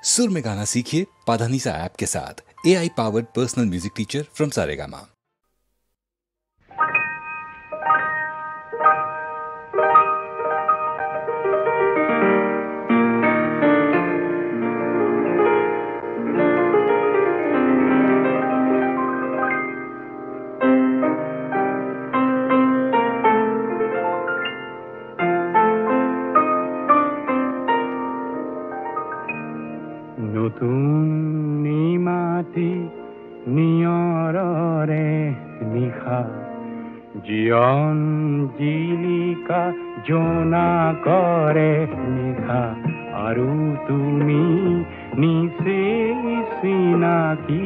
सुर में गाना सीखिए पाधानीसा ऐप के साथ। AI powered personal music teacher from Saregama. নতুন নিমাতি নিয়ৰৰে নিশা জীৱন জিলিকা জোনা কৰে নিশা আৰু তুমি নিচে চিনাকি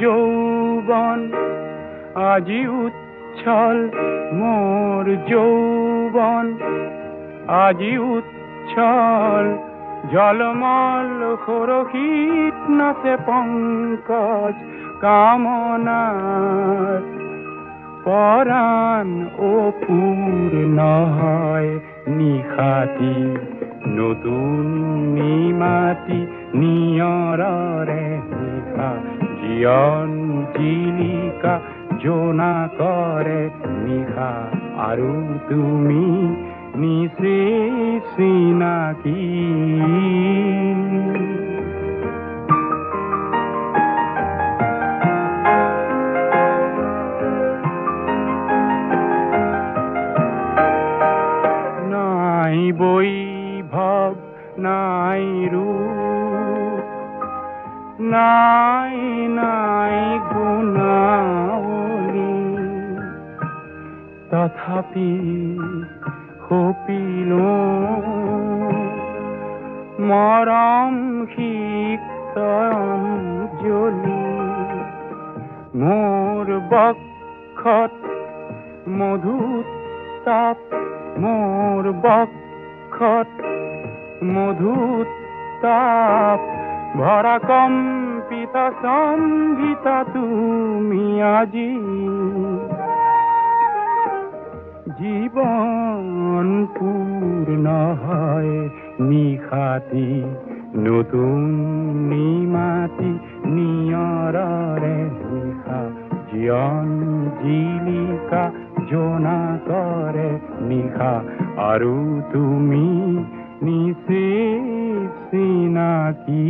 যৌবন আজি উচ্ছল মোর যৌবন আজি উচ্ছল ঝলমল খোরকিত নাচে পঙ্কজ কামনার পরাণ ও পূর্ণ হয় নিশাতি নতুন নিমাতি নিয়ৰৰে নিশা জীৱন জিলিকা জোনা কৰে নিশা আৰু তুমি নিচে চিনাকি নাই বৈভৱ নাই ৰূপ নাই নাই গুণাৱলী তথাপি সপিলো মৰম সিক্ত অঞ্জলি মোৰ বক্ষত মধুতাপ মোৰ বক্ষত মধুতাপ ভৰা কম্পিতা সংগীতা তুমি আজি জীবন পূৰ্ণ হয় নিশাতি নতুন নিমাতি নিয়ৰৰে নিশা জীৱন জিলিকা জোনা কৰে নিশা আৰু তুমি নিচে চিনাকি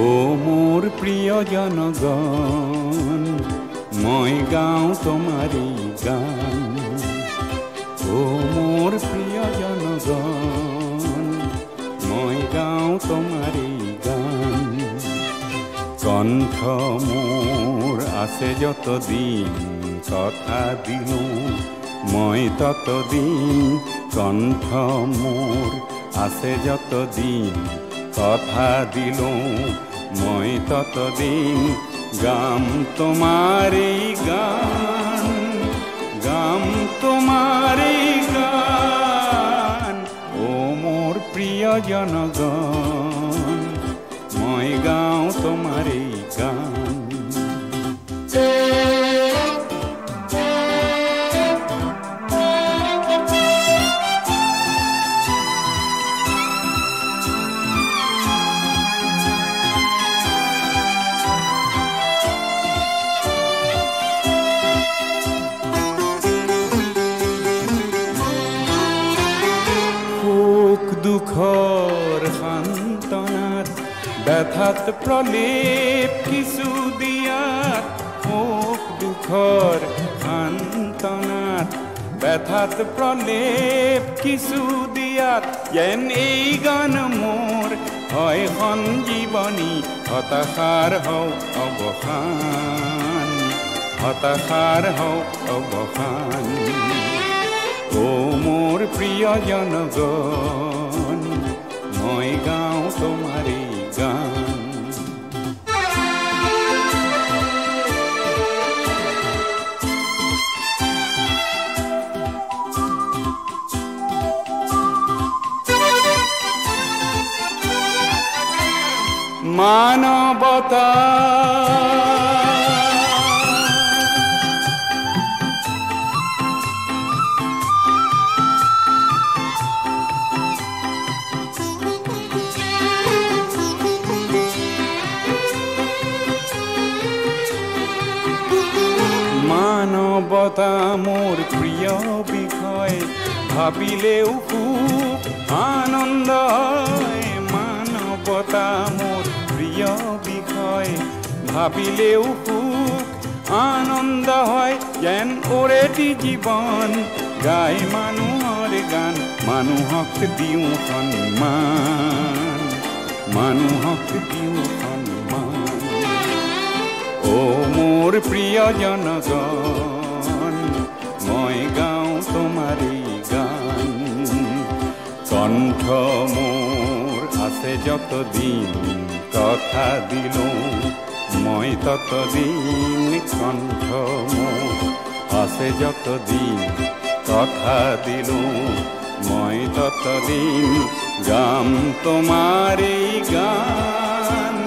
ও মোৰ প্ৰিয় জনগণ মই গাওঁ তোমাৰি গান ও মোৰ প্ৰিয় জনগণ মই গাওঁ তোমাৰি গান কণ্ঠ মোৰ আছে যতদিন কথা দিলো মই ততদিন কণ্ঠ মোৰ আছে যতদিন কথা দিলো মই ততদিন গাম তোমারি গান গাম তোমারি গান ও মোর প্রিয় জনগণ মই গাওঁ তোমারি গান দুখৰ সান্তনাত ব্যথাত প্ৰলেপ কিছু দিয়া দুখৰ সান্তনাত ব্যথাত প্ৰলেপ কিছু দিয়াত যেন এই গান মোৰ হয় সঞ্জীৱনী হতাশাৰ হওক অৱসান হতাশাৰ হওক অৱসান ও মোৰ প্ৰিয় জনগণ মই গাওঁ তোমাৰে গান মানৱতা মানৱতা মোৰ প্ৰিয় বিষয় ভাবিলেও খুব আনন্দ হয় মানৱতা মোৰ প্ৰিয় বিষয় ভাবিলেও খুব আনন্দ হয় যেন ওৰেটি জীৱন গাই মানুহৰ গান মানুহক দিওঁ সন্মান মানুহক দিওঁ সন্মান ও মোৰ প্ৰিয় জনগণ মই গাওঁ তোমাৰে গান কণ্ঠ মোৰ আছে যতদিন কথা দিলোঁ মই ততদিন কণ্ঠ মোৰ আছে যতদিন কথা দিলোঁ মই ততদিন গাম তোমাৰে গান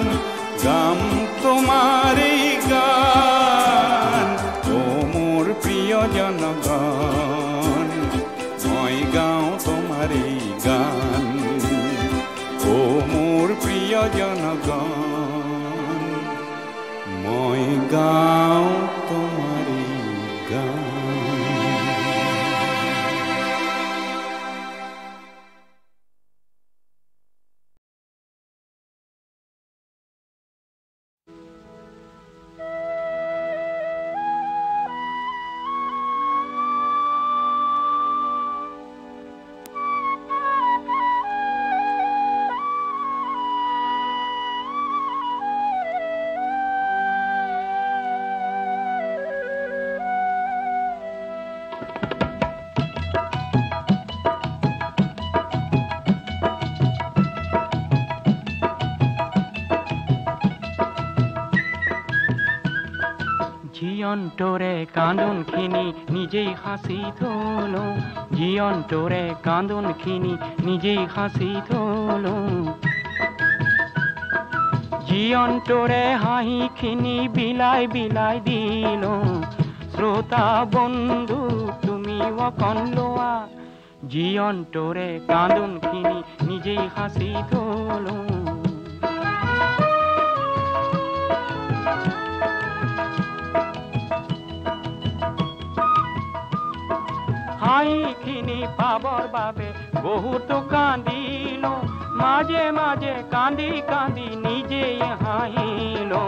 গাম তোমাৰে গান ও মোৰ প্ৰিয় জনগণ মই গাওঁ তোমাৰে গান ও মোৰ প্ৰিয় জনগণ মই গাওঁ তোমাৰে গান জীয়ন্তৰে কান্দোনখিনি নিজেই সাঁচি থলো জীয়ন্তৰে কান্দোনখিনি নিজেই সাঁচি থলো জীয়ন্তৰে হাঁহিখিনি বিলাই বিলাই দিলো শ্ৰোতা বন্ধু তুমি অকণ লোৱা জীয়ন্তৰে কান্দোনখিনি নিজেই সাঁচি থলো হাঁহিখিনি পাবৰ বাবে বহুতো কান্দিলো মাজে মাজে কান্দি কান্দি নিজেই হাঁহিলো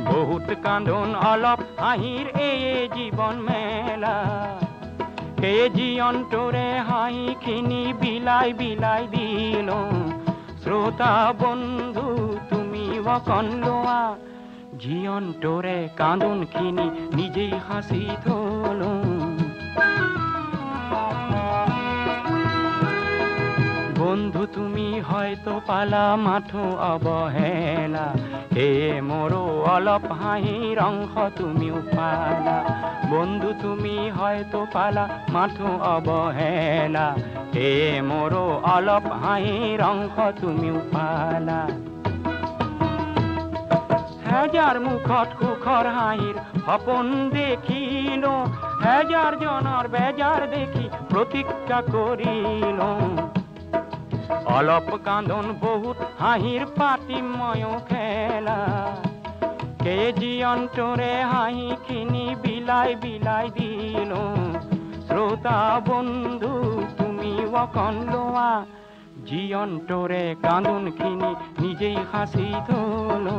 বহুত কান্দোন অলপ হাঁহিৰ এই জীৱন মেলা সেই জীয়ন্তৰে হাঁহিখিনি বিলাই বিলাই দিলো শ্ৰোতা বন্ধু তুমি অকণ লোৱা জীয়ন্তৰে কান্দোনখিনি নিজেই সাঁচি থলো বন্ধু তুমি হয়তো পালা মাথো অৱহেলা হে মোৰো অলপ হাঁহিৰ অংশ তুমিও পালা বন্ধু তুমি হয়তো পালা মাথো অৱহেলা হে মোৰো অলপ হাঁহিৰ অংশ তুমিও পালা হাজাৰ মুখত সুখৰ হাঁহিৰ সপোন দেখিলো হাজাৰ জনৰ বেজাৰ দেখি প্ৰতিজ্ঞা কৰিলো অলপ কান্দোন বহুত হাঁহিৰ পাতি ময়ো খেলা কে জীয়ন্তৰে হাঁহিখিনি বিলাই বিলাই দিলো শ্ৰোতা বন্ধু তুমি অকণ লোৱা জীয়ন্তৰে কান্দোনখিনি নিজেই সাঁচি থলো,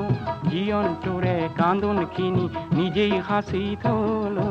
জীয়ন্তৰে কান্দোনখিনি নিজেই সাঁচি থলো।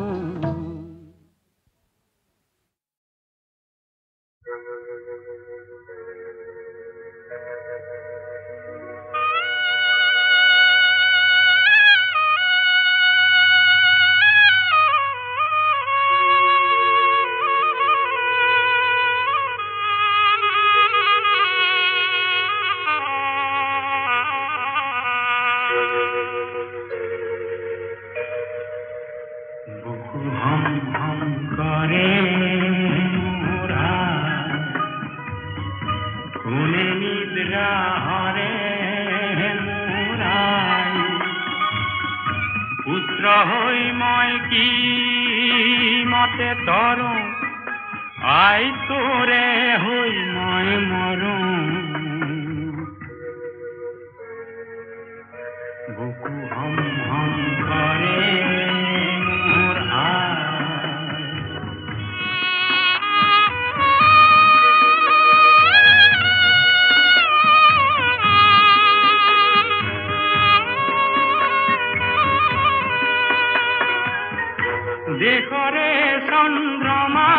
দেখরে চন্দ্রমা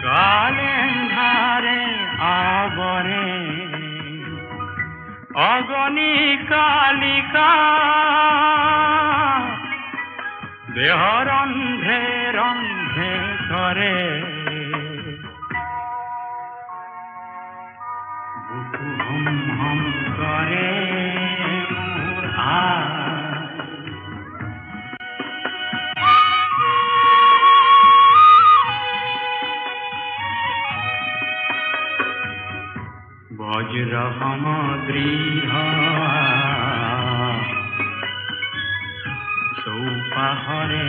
কালেন্ধারে আবরে অগণী কালিকা দেহ রন্ধে রন্ধে করে বুকু হম হম করে মোর বজ্র সমদ্রীহ চৌপাহরে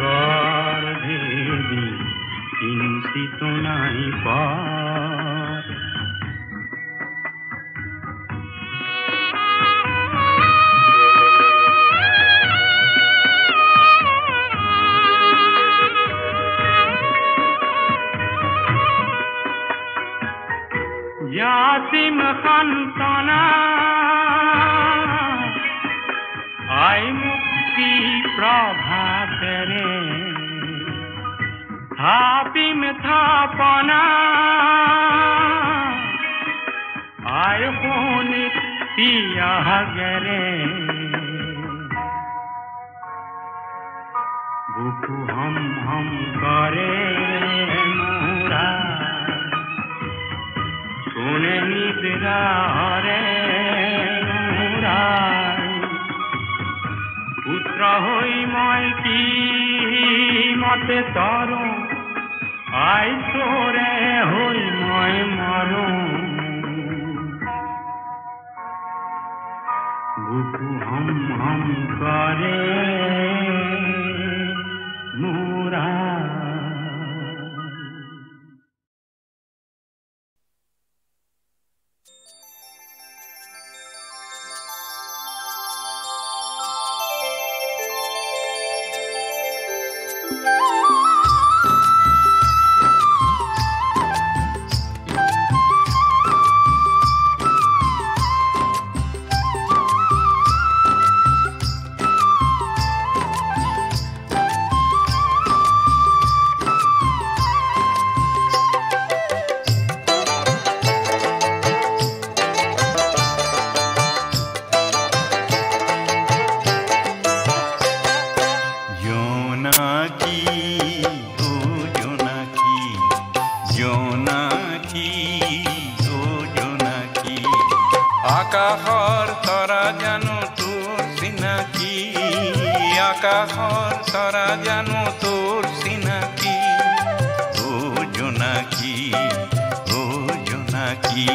গড় ভেদি কিঞ্চিত নাই পর यासिम खंतना आई मुक्ति प्रभात रे थापिम थापना आय होनी पिया गरे बुकु हम करे मोरा কোনে নিদ্রা হরে পুত্র হই মই কি মতে তর আইসরে হই মই মর বুকু হম হম করে মোরা আকাশৰ তৰা জানো তোৰ চিনাকি আকাশৰ তৰা জানো তোৰ চিনাকি ও জোনাকী জোনাকী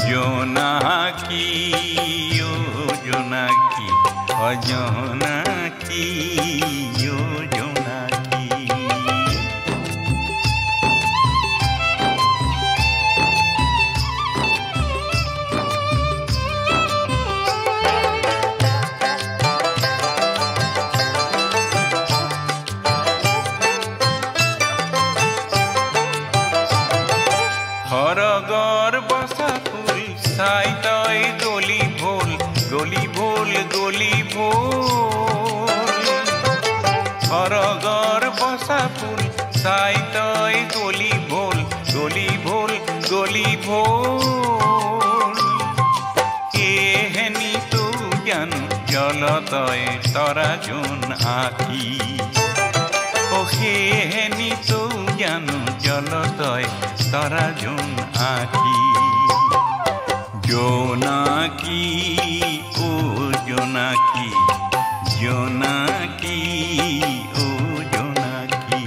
জোনাকী ও জোনাকী অজোনাকী ও জোনাকী সৰগৰ বসা ফুল চাই তই গলি ভোল গলি ভোল গলি ভোল সৰগৰ বসা ফুল চাই তই গলি ভোল গলি ভোল গলি ভোল এহেনি তো জ্ঞান জল তই তৰা জোন আঁকি ও সেহেনি তো জ্ঞান জল তই তৰা জোন আঁকি জোনাকী ও জোনাকী জোনাকী ও জোনাকী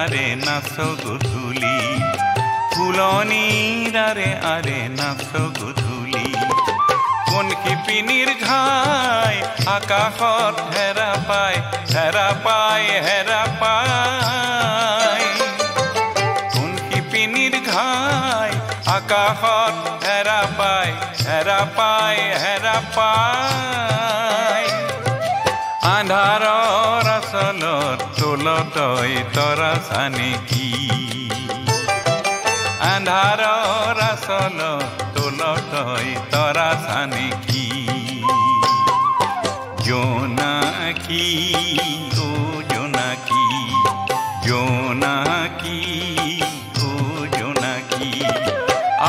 আৰে নাচ গধূলি ফুলনিৰ আৰে নাচ গধূলি কোন শিপিনীৰ ঘাই আকাশত হেৰা পায় হেৰা পায় হেৰা পায় কোন শিপিনীৰ ঘাই আকাশত হেৰা পায় হেৰা পায় হেৰা পায় আন্ধাৰৰ আচলত তোলতই তৰা চানেকি আন্ধাৰৰ আচলত তোলতই তৰা চানেকি জোনাকী ও জোনাকী জোনাকী ও জোনাকী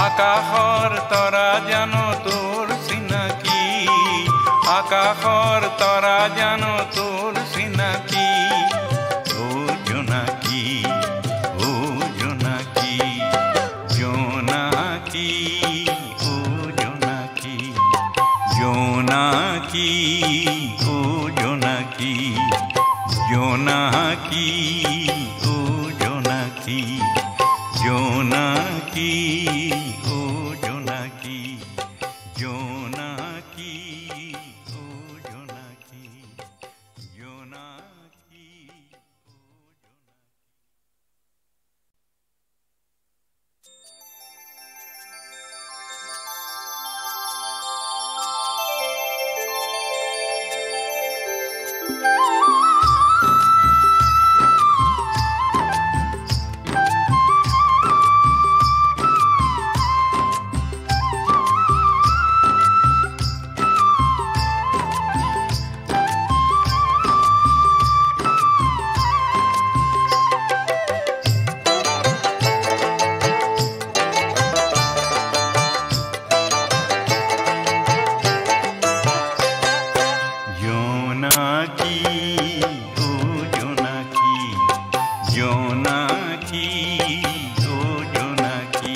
আকাশৰ তৰা জানো তোৰ চিনাকি আকাশৰ তৰা জানো তোৰ চিনাকি ও জোনাকী ও জোনাকী জোনাকী ও জোনাকী জোনাকী ও জোনাকী জোনাকী ও জোনাকী জোনাকী ও জোনাকী জোনাকী ও জোনাকী জোনাকী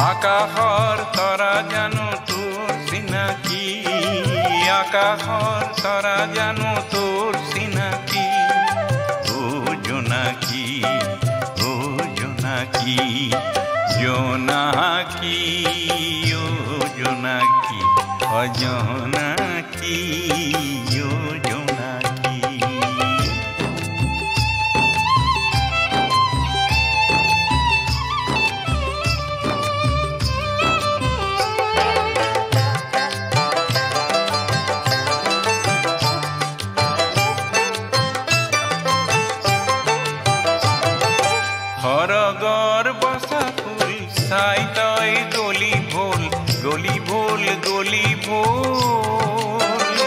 আকাশৰ তৰা জানো তোৰ চিনাকি আকাশৰ তৰা জানো তোৰ চিনাকি ও জোনাকী ও জোনাকী জোনাকী ও জোনাকী ও জোনাকী ও জোনাকী সৰগৰ বসা ফুল চাই তই গলি ভোল গলি ভোল গলি ভোল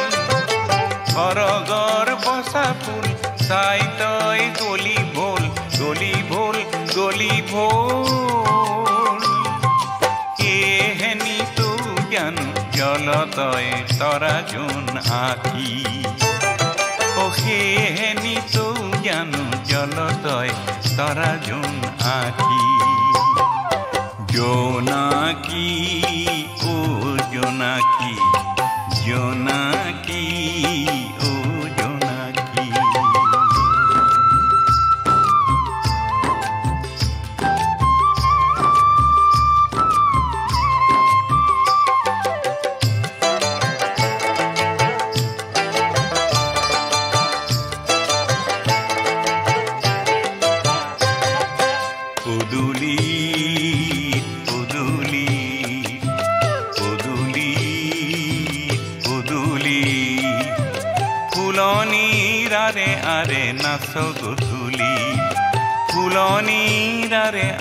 সৰগৰ বসা ফুল চাই তই গলি ভোল গলি ভোল গলি ভোল এহেনি তো জ্ঞান জল তই তৰা জোন আঁকি ও সেহেনি তো জ্ঞান জল তই তৰা জোন আঁকি জোনাকী ও জোনাকী জোনাকী ও জোনাকী আৰে নাচ গধূলি ফুলনিৰ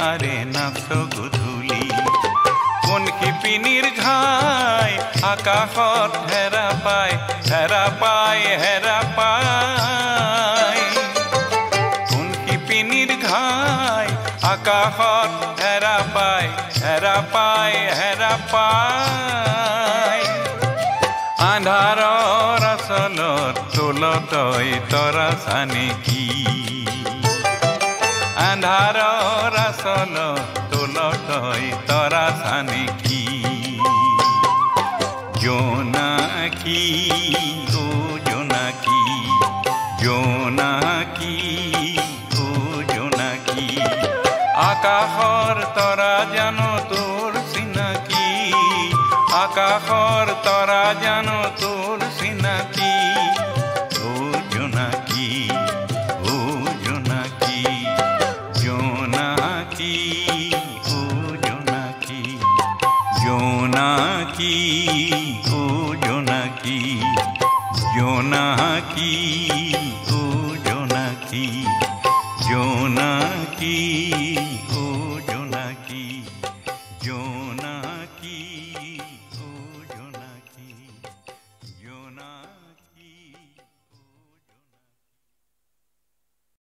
আৰে নাচ গধূলি কোন শিপিনীৰ ঘাই আকাশত হেৰা পায় হেৰা পায় হেৰা পায় কোন শিপিনীৰ ঘাই আকাশত হেৰা পায় হেৰা পায় হেৰা পায় আন্ধাৰৰ আচলত তোলতই তৰা চানেকি আন্ধাৰৰ আচলত তোলতই তৰা চানেকি জোনাকী ও জোনাকী জোনাকী ও জোনাকী আকাশৰ তৰা জানো তোৰ চিনাকি আকাশৰ তৰা জানো তোৰ চিনাকি ও জোনাকী ও জোনাকী জোনাকী ও জোনাকী জোনাকী ও জোনাকী জোনাকী ও জোনাকী জোনাকী